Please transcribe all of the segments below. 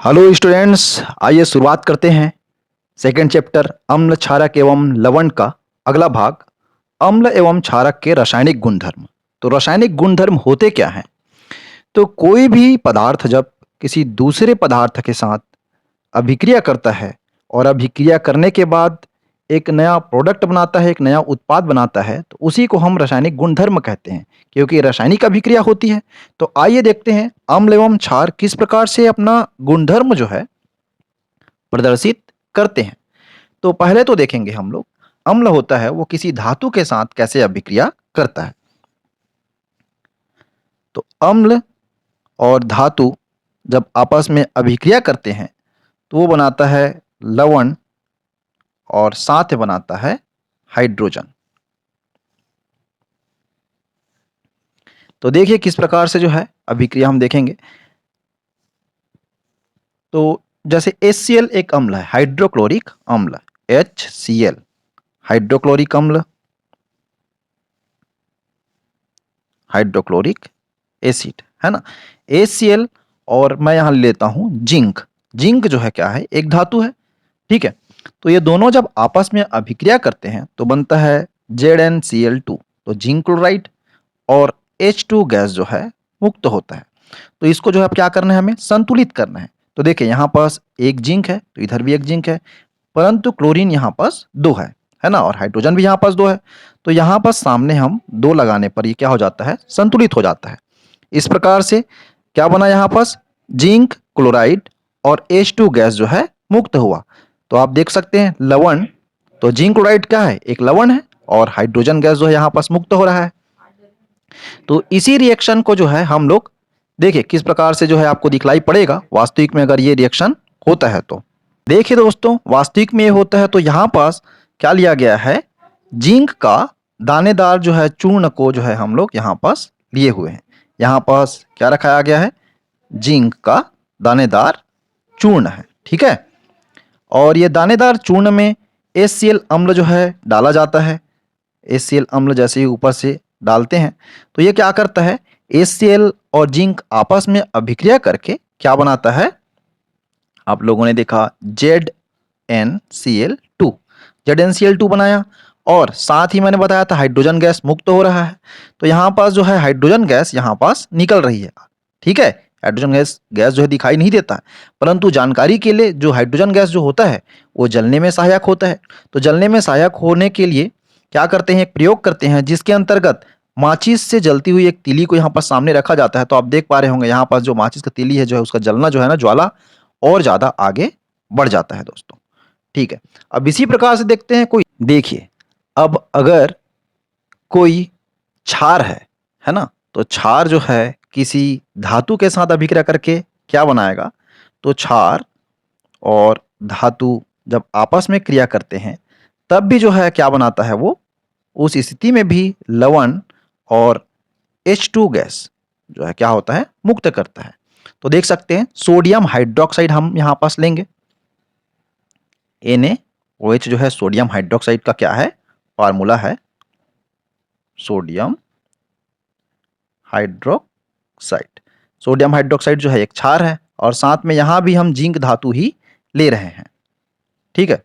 Hello students, आइए शुरुआत करते हैं सेकेंड चैप्टर अम्ल क्षारक एवं लवण का अगला भाग। अम्ल एवं क्षारक के रासायनिक गुणधर्म। तो रासायनिक गुणधर्म होते क्या हैं? तो कोई भी पदार्थ जब किसी दूसरे पदार्थ के साथ अभिक्रिया करता है और अभिक्रिया करने के बाद एक नया प्रोडक्ट बनाता है, एक नया उत्पाद बनाता है, तो उसी को हम रासायनिक गुणधर्म कहते हैं, क्योंकि रासायनिक अभिक्रिया होती है। तो आइए देखते हैं अम्ल एवं क्षार किस प्रकार से अपना गुणधर्म जो है प्रदर्शित करते हैं। तो पहले तो देखेंगे हम लोग अम्ल होता है वो किसी धातु के साथ कैसे अभिक्रिया करता है। तो अम्ल और धातु जब आपस में अभिक्रिया करते हैं तो वो बनाता है लवण और साथ में बनाता है हाइड्रोजन। तो देखिए किस प्रकार से जो है अभिक्रिया हम देखेंगे। तो जैसे HCl एक अम्ल है, हाइड्रोक्लोरिक अम्ल, HCl हाइड्रोक्लोरिक अम्ल, हाइड्रोक्लोरिक एसिड, है ना। HCl और मैं यहां लेता हूं जिंक। जिंक जो है क्या है, एक धातु है, ठीक है। तो ये दोनों जब आपस में अभिक्रिया करते हैं तो बनता है ZnCl2, तो जिंक क्लोराइड, और H2 गैस जो है मुक्त होता है। तो इसको जो है अब क्या करना है, हमें संतुलित करना है। तो देखिए यहाँ पास एक जिंक है तो इधर भी एक जिंक है, परंतु क्लोरीन यहाँ पास दो है ना, और हाइड्रोजन भी यहाँ पास दो है। तो यहाँ पास सामने हम दो लगाने पर ये क्या हो जाता है, संतुलित हो जाता है। इस प्रकार से क्या बना यहाँ पास, जिंक क्लोराइड और H2 गैस जो है मुक्त हुआ। तो आप देख सकते हैं लवण, तो जिंक क्लोराइड क्या है, एक लवण है, और हाइड्रोजन गैस जो है यहाँ पास मुक्त हो रहा है। तो इसी रिएक्शन को जो है हम लोग देखिए किस प्रकार से जो है आपको दिखलाई पड़ेगा वास्तविक में अगर ये रिएक्शन होता है। तो देखिए दोस्तों, वास्तविक में ये होता है तो यहाँ पास क्या लिया गया है, जिंक का दानेदार जो है चूर्ण को जो है हम लोग यहाँ पास लिए हुए हैं। यहाँ पास क्या रखाया गया है, जिंक का दानेदार चूर्ण है, ठीक है। और ये दानेदार चूर्ण में HCl अम्ल जो है डाला जाता है। HCl अम्ल जैसे ही ऊपर से डालते हैं तो ये क्या करता है, HCl और जिंक आपस में अभिक्रिया करके क्या बनाता है, आप लोगों ने देखा ZnCl2, ZnCl2 बनाया, और साथ ही मैंने बताया था हाइड्रोजन गैस मुक्त हो रहा है। तो यहाँ पास जो है हाइड्रोजन गैस यहाँ पास निकल रही है, ठीक है। हाइड्रोजन गैस गैस जो है दिखाई नहीं देता है, परंतु जानकारी के लिए जो हाइड्रोजन गैस जो होता है वो जलने में सहायक होता है। तो जलने में सहायक होने के लिए क्या करते हैं, एक प्रयोग करते हैं जिसके अंतर्गत माचिस से जलती हुई एक तीली को यहाँ पर सामने रखा जाता है। तो आप देख पा रहे होंगे यहाँ पास जो माचिस का तीली है जो है उसका जलना जो है ना, ज्वाला और ज्यादा आगे बढ़ जाता है दोस्तों, ठीक है। अब इसी प्रकार से देखते हैं कोई, देखिए अब अगर कोई क्षार है ना, तो क्षार जो है किसी धातु के साथ अभिक्रिया करके क्या बनाएगा, तो क्षार और धातु जब आपस में क्रिया करते हैं तब भी जो है क्या बनाता है, वो उस स्थिति में भी लवण और H2 गैस जो है क्या होता है, मुक्त करता है। तो देख सकते हैं सोडियम हाइड्रोक्साइड हम यहां पास लेंगे, NaOH जो है सोडियम हाइड्रोक्साइड का क्या है, फार्मूला है सोडियम हाइड्रोक्साइड। सोडियम हाइड्रोक्साइड जो है एक क्षार है, और साथ में यहां भी हम जिंक धातु ही ले रहे हैं, ठीक है।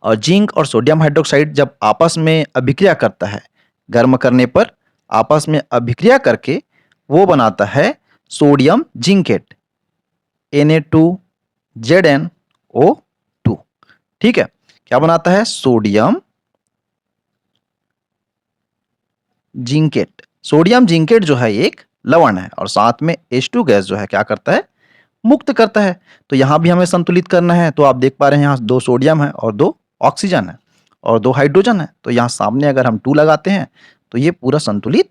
और जिंक और सोडियम हाइड्रोक्साइड जब आपस में अभिक्रिया करता है, गर्म करने पर आपस में अभिक्रिया करके वो बनाता है सोडियम जिंकेट, Na2ZnO2, ठीक है। क्या बनाता है, सोडियम जिंकेट। सोडियम जिंकेट जो है एक लवण है, और साथ में H2 गैस जो है क्या करता है, मुक्त करता है। तो यहां भी हमें संतुलित करना है। तो आप देख पा रहे हैं यहां दो सोडियम है और दो ऑक्सीजन है और दो हाइड्रोजन है। तो यहां सामने अगर हम 2 लगाते हैं तो ये पूरा संतुलित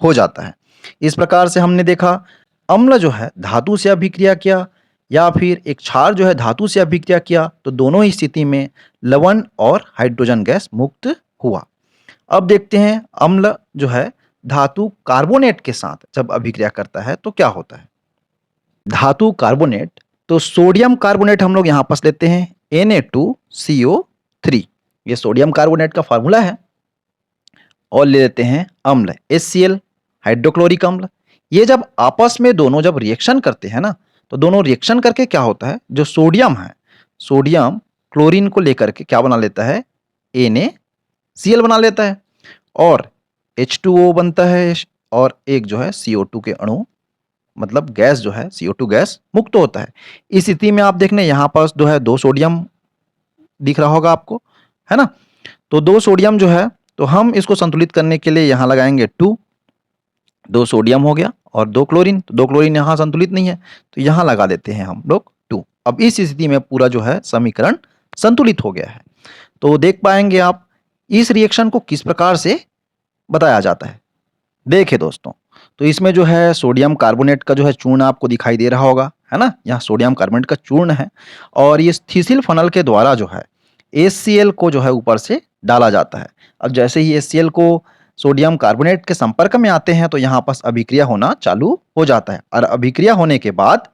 हो जाता है। इस प्रकार से हमने देखा अम्ल जो है धातु से अभिक्रिया किया या फिर एक क्षार जो है धातु से अभिक्रिया किया, तो दोनों ही स्थिति में लवण और हाइड्रोजन गैस मुक्त हुआ। अब देखते हैं अम्ल जो है धातु कार्बोनेट के साथ जब अभिक्रिया करता है तो क्या होता है। धातु कार्बोनेट, तो सोडियम कार्बोनेट हम लोग यहां पास लेते हैं Na2CO3, ये सोडियम कार्बोनेट का फार्मूला है। और ले लेते हैं अम्ल HCl हाइड्रोक्लोरिक अम्ल। ये जब आपस में दोनों जब रिएक्शन करते हैं ना, तो दोनों रिएक्शन करके क्या होता है, जो सोडियम है, सोडियम क्लोरीन को लेकर के क्या बना लेता है, NaCl बना लेता है और H2O बनता है और एक जो है CO2 के अणु मतलब गैस जो है CO2 गैस मुक्त होता है। इस स्थिति में आप देखने यहाँ पास जो है 2 सोडियम दिख रहा होगा आपको, है ना? तो 2 सोडियम जो है तो हम इसको संतुलित करने के लिए यहाँ लगाएंगे 2, 2 सोडियम हो गया और 2 क्लोरीन, तो 2 क्लोरीन यहाँ संतुलित नहीं है तो यहाँ लगा देते हैं हम लोग 2। अब इस स्थिति में पूरा जो है समीकरण संतुलित हो गया है। तो देख पाएंगे आप इस रिएक्शन को किस प्रकार से बताया जाता है। देखिए दोस्तों, तो इसमें जो है सोडियम कार्बोनेट का जो है चूर्ण आपको दिखाई दे रहा होगा, है ना? यहाँ सोडियम कार्बोनेट का चूर्ण है और ये थिसिल फनल के द्वारा जो है HCl को जो है ऊपर से डाला जाता है। अब जैसे ही HCl को सोडियम कार्बोनेट के संपर्क में आते हैं तो यहाँ पास अभिक्रिया होना चालू हो जाता है और अभिक्रिया होने के बाद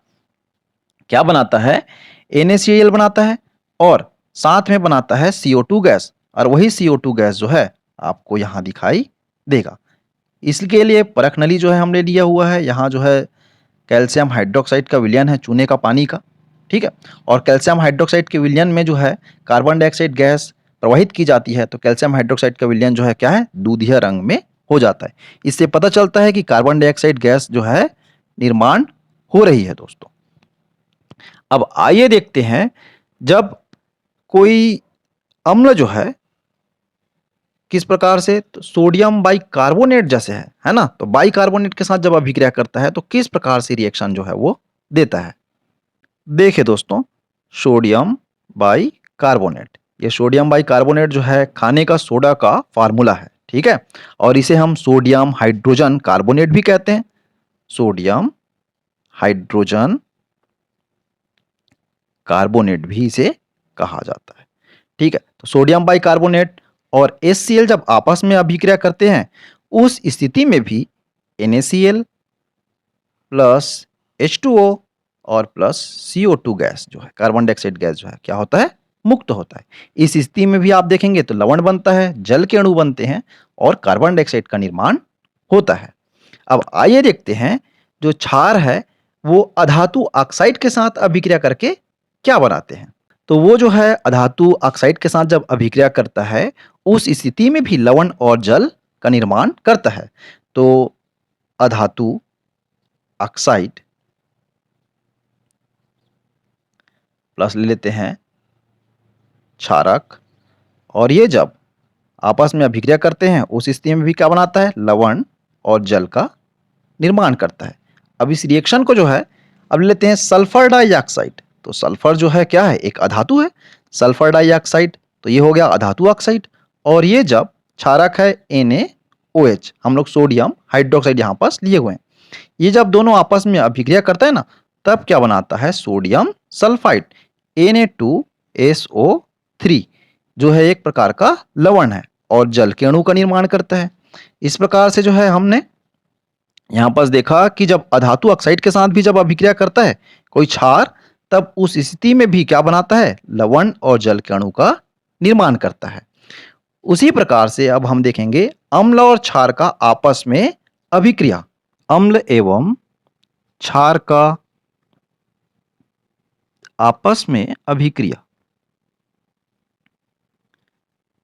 क्या बनाता है, NaCl बनाता है और साथ में बनाता है CO2 गैस और वही CO2 गैस जो है आपको यहाँ दिखाई देगा। इसके लिए परख नली जो है हमने लिया हुआ है, यहाँ जो है कैल्शियम हाइड्रोक्साइड का विलयन है चूने का पानी का, ठीक है? और कैल्शियम हाइड्रोक्साइड के विलयन में जो है कार्बन डाइऑक्साइड गैस प्रवाहित की जाती है तो कैल्शियम हाइड्रोक्साइड का विलयन जो है क्या है, दूधिया रंग में हो जाता है। इससे पता चलता है कि कार्बन डाइऑक्साइड गैस जो है निर्माण हो रही है दोस्तों। अब आइए देखते हैं, जब कोई अम्ल जो है किस प्रकार से, तो सोडियम बाइकार्बोनेट जैसे है ना? तो बाइकार्बोनेट के साथ जब अभिक्रिया करता है तो किस प्रकार से रिएक्शन जो है वो देता है। देखिए दोस्तों, सोडियम बाइकार्बोनेट, ये सोडियम बाइकार्बोनेट जो है खाने का सोडा का फार्मूला है, ठीक है? और इसे हम सोडियम हाइड्रोजन कार्बोनेट भी कहते हैं, सोडियम हाइड्रोजन कार्बोनेट भी इसे कहा जाता है, ठीक है? तो सोडियम बाइकार्बोनेट और HCl जब आपस में अभिक्रिया करते हैं उस स्थिति में भी NaCl प्लस H2O और प्लस CO2 गैस जो है कार्बन डाइऑक्साइड गैस जो है क्या होता है, मुक्त होता है। इस स्थिति में भी आप देखेंगे तो लवण बनता है, जल के अणु बनते हैं और कार्बन डाइऑक्साइड का निर्माण होता है। अब आइए देखते हैं, जो क्षार है वो अधातु ऑक्साइड के साथ अभिक्रिया करके क्या बनाते हैं। तो वो जो है अधातु ऑक्साइड के साथ जब अभिक्रिया करता है उस स्थिति में भी लवण और जल का निर्माण करता है। तो अधातु ऑक्साइड प्लस ले लेते हैं क्षारक और ये जब आपस में अभिक्रिया करते हैं उस स्थिति में भी क्या बनाता है, लवण और जल का निर्माण करता है। अब इस रिएक्शन को जो है अब लेते हैं सल्फर डाइऑक्साइड। तो सल्फर जो है क्या है, एक अधातु है, सल्फर डाइऑक्साइड, तो ये हो गया अधातु ऑक्साइड और ये जब क्षारक है NaOH, हम लोग सोडियम हाइड्रोक्साइड यहाँ पास लिए हुए हैं, ये जब दोनों आपस में अभिक्रिया करता है ना तब क्या बनाता है, सोडियम सल्फाइड Na2SO3 जो है एक प्रकार का लवण है और जल के अणु का निर्माण करता है। इस प्रकार से जो है हमने यहाँ पास देखा कि जब अधातु ऑक्साइड के साथ भी जब अभिक्रिया करता है कोई क्षार तब उस स्थिति में भी क्या बनाता है, लवण और जल के अणु का निर्माण करता है। उसी प्रकार से अब हम देखेंगे अम्ल और क्षार का आपस में अभिक्रिया। अम्ल एवं क्षार का आपस में अभिक्रिया।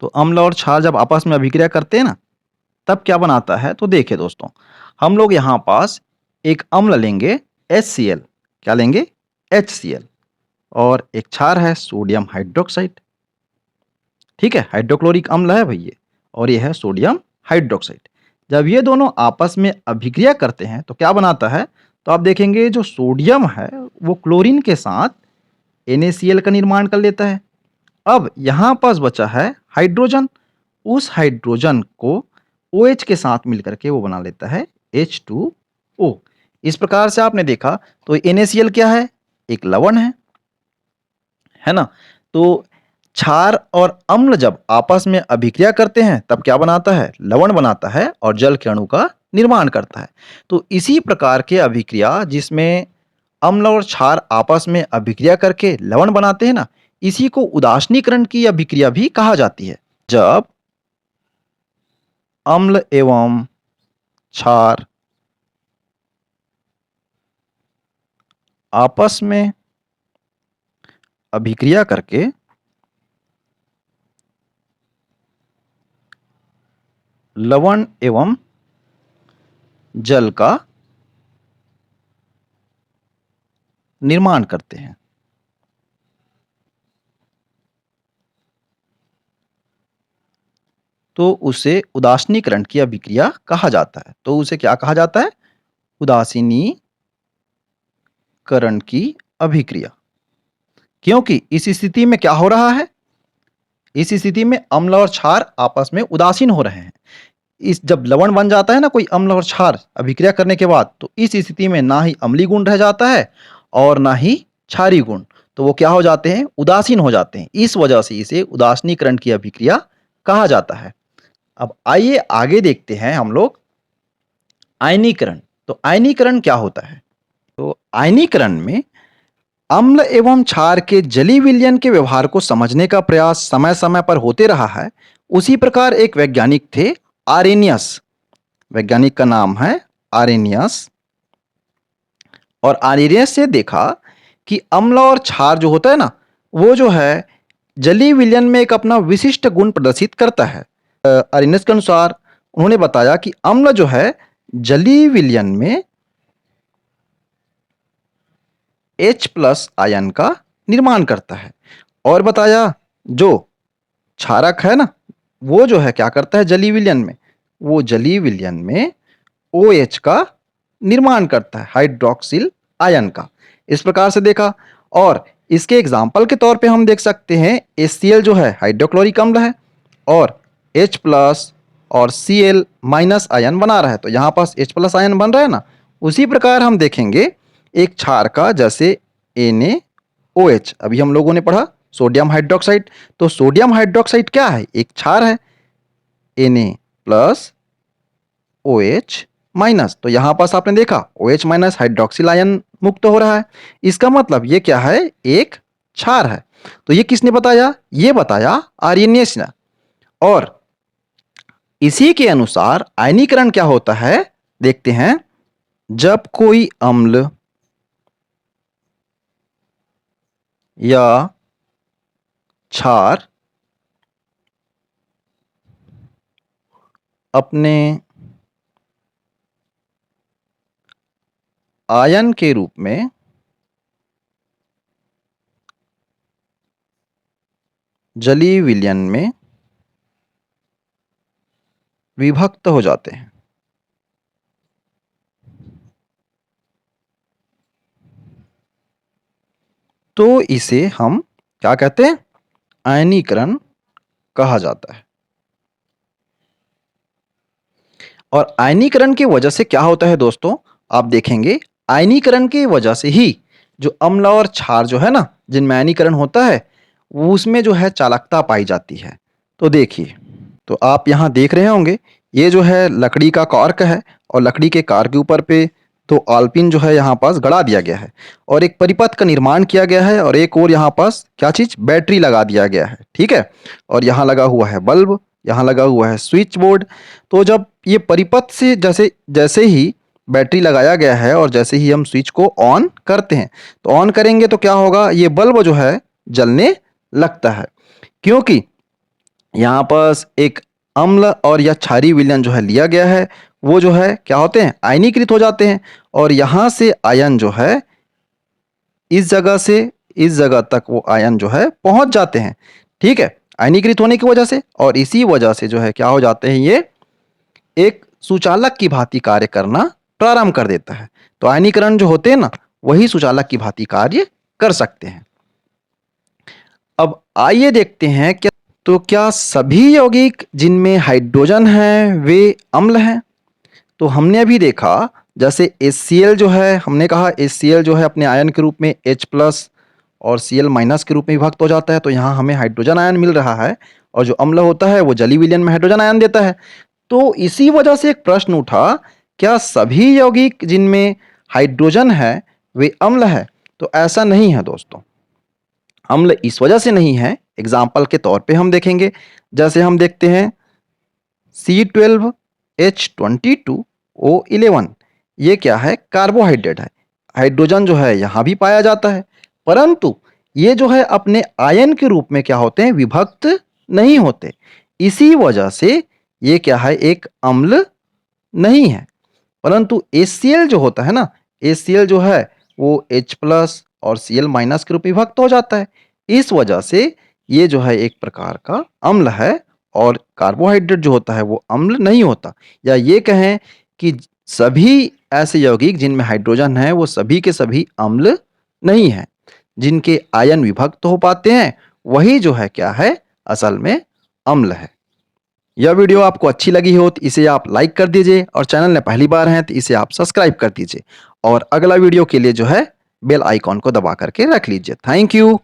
तो अम्ल और क्षार जब आपस में अभिक्रिया करते हैं ना तब क्या बनाता है, तो देखिए दोस्तों, हम लोग यहाँ पास एक अम्ल लेंगे HCl, क्या लेंगे, HCl, और एक क्षार है सोडियम हाइड्रोक्साइड, ठीक है, हाइड्रोक्लोरिक अम्ल है भाई ये, और ये है सोडियम हाइड्रोक्साइड। जब ये दोनों आपस में अभिक्रिया करते हैं तो क्या बनाता है, तो आप देखेंगे जो सोडियम है वो क्लोरीन के साथ NaCl का निर्माण कर लेता है। अब यहाँ पास बचा है हाइड्रोजन, उस हाइड्रोजन को OH के साथ मिलकर के वो बना लेता है H2O। इस प्रकार से आपने देखा तो NaCl क्या है, एक लवण है ना? तो क्षार और अम्ल जब आपस में अभिक्रिया करते हैं तब क्या बनाता है, लवण बनाता है और जल के अणु का निर्माण करता है। तो इसी प्रकार के अभिक्रिया जिसमें अम्ल और क्षार आपस में अभिक्रिया करके लवण बनाते हैं ना, इसी को उदासीनीकरण की अभिक्रिया भी कहा जाती है। जब अम्ल एवं क्षार आपस में अभिक्रिया करके लवण एवं जल का निर्माण करते हैं। तो उसे उदासीनीकरण की अभिक्रिया कहा जाता है। तो उसे क्या कहा जाता है? उदासीनीकरण की अभिक्रिया। क्योंकि इस स्थिति में क्या हो रहा है? इस स्थिति में अम्ल और क्षार आपस में उदासीन हो रहे हैं। इस जब लवण बन जाता है ना कोई अम्ल और क्षार अभिक्रिया करने के बाद, तो इस स्थिति में ना ही अम्लीय गुण रह जाता है और ना ही क्षारीय गुण। तो वो क्या हो जाते हैं? उदासीन हो जाते हैं। इस वजह से इसे उदासीनीकरण की अभिक्रिया कहा जाता है। अब आइए आगे देखते हैं हम लोग आयनीकरण। तो आयनीकरण क्या होता है? तो आयनीकरण में अम्ल एवं क्षार के जलीय विलयन के व्यवहार को समझने का प्रयास समय समय पर होते रहा है। उसी प्रकार एक वैज्ञानिक थे, आरेनियस। वैज्ञानिक का नाम है आरेनियस। और आरेनियस से देखा कि अम्ल और क्षार जो होता है ना, वो जो है जलीय विलयन में एक अपना विशिष्ट गुण प्रदर्शित करता है। आरेनियस के अनुसार उन्होंने बताया कि अम्ल जो है जलीय विलयन में H+ आयन का निर्माण करता है। और बताया जो क्षारक है ना, वो जो है क्या करता है जलीय विलयन में? वो जलीय विलयन में OH का निर्माण करता है, हाइड्रोक्सिल आयन का। इस प्रकार से देखा। और इसके एग्जाम्पल के तौर पे हम देख सकते हैं HCl जो है हाइड्रोक्लोरिक अम्ल है और H+ और Cl- आयन बना रहा है। तो यहाँ पास H+ आयन बन रहा है ना। उसी प्रकार हम देखेंगे एक क्षार का, जैसे NaOH अभी हम लोगों ने पढ़ा सोडियम हाइड्रोक्साइड। तो सोडियम हाइड्रोक्साइड क्या है? एक क्षार है, Na+OH-। तो यहां पास आपने देखा OH- हाइड्रोक्सिल आयन मुक्त हो रहा है। इसका मतलब ये क्या है? एक क्षार है। तो ये किसने बताया? ये बताया आर्यनियस ने। और इसी के अनुसार आयनीकरण क्या होता है देखते हैं। जब कोई अम्ल या क्षार अपने आयन के रूप में जलीय विलयन में विभक्त हो जाते हैं, तो इसे हम क्या कहते हैं? आयनीकरण कहा जाता है। और आयनीकरण की वजह से क्या होता है दोस्तों? आप देखेंगे आयनीकरण की वजह से ही जो अम्ल और क्षार जो है ना, जिनमें आयनीकरण होता है, वो उसमें जो है चालकता पाई जाती है। तो देखिए, तो आप यहाँ देख रहे होंगे ये जो है लकड़ी का कॉर्क है और लकड़ी के कॉर्क के ऊपर पे तो आलपिन जो है यहाँ पास गड़ा दिया गया है और एक परिपथ का निर्माण किया गया है और एक और यहाँ पास क्या चीज बैटरी लगा दिया गया है। ठीक है। और यहाँ लगा हुआ है बल्ब, यहाँ लगा हुआ है स्विच बोर्ड। तो जब ये परिपथ से जैसे जैसे ही बैटरी लगाया गया है और जैसे ही हम स्विच को ऑन करते हैं, तो ऑन करेंगे तो क्या होगा? ये बल्ब जो है जलने लगता है। क्योंकि यहाँ पास एक अम्ल और या क्षारीय विलयन जो है लिया गया है, वो जो है क्या होते हैं? आयनीकृत हो जाते हैं। और यहाँ से आयन जो है इस जगह से इस जगह तक वो आयन जो है पहुंच जाते हैं। ठीक है, आयनीकृत होने की वजह से। और इसी वजह से जो है क्या हो जाते हैं? ये एक सुचालक की भांति कार्य करना प्रारंभ कर देता है। तो आयनीकरण जो होते हैं ना, वही सुचालक की भांति कार्य कर सकते हैं। अब आइए देखते हैं क्या सभी यौगिक जिनमें हाइड्रोजन है वे अम्ल हैं? तो हमने अभी देखा जैसे HCl जो है, हमने कहा HCl जो है अपने आयन के रूप में H+ और Cl- के रूप में विभक्त हो जाता है। तो यहाँ हमें हाइड्रोजन आयन मिल रहा है और जो अम्ल होता है वो जलीय विलयन में हाइड्रोजन आयन देता है। तो इसी वजह से एक प्रश्न उठा, क्या सभी यौगिक जिनमें हाइड्रोजन है वे अम्ल है? तो ऐसा नहीं है दोस्तों। अम्ल इस वजह से नहीं है, एग्जाम्पल के तौर पे हम देखेंगे। जैसे हम देखते हैं C12H22O11, ये क्या है? कार्बोहाइड्रेट है। हाइड्रोजन जो है यहाँ भी पाया जाता है, परंतु ये जो है अपने आयन के रूप में क्या होते हैं, विभक्त नहीं होते। इसी वजह से ये क्या है, एक अम्ल नहीं है। परंतु HCl जो होता है ना, HCl जो है वो H+ और Cl- के रूप में विभक्त हो जाता है। इस वजह से ये जो है एक प्रकार का अम्ल है और कार्बोहाइड्रेट जो होता है वो अम्ल नहीं होता। या ये कहें कि सभी ऐसे यौगिक जिनमें हाइड्रोजन है वो सभी के सभी अम्ल नहीं हैं। जिनके आयन विभक्त हो पाते हैं वही जो है क्या है, असल में अम्ल है। यह वीडियो आपको अच्छी लगी हो तो इसे आप लाइक कर दीजिए और चैनल में पहली बार हैं तो इसे आप सब्सक्राइब कर दीजिए और अगला वीडियो के लिए जो है बेल आइकॉन को दबा करके रख लीजिए। Thank you.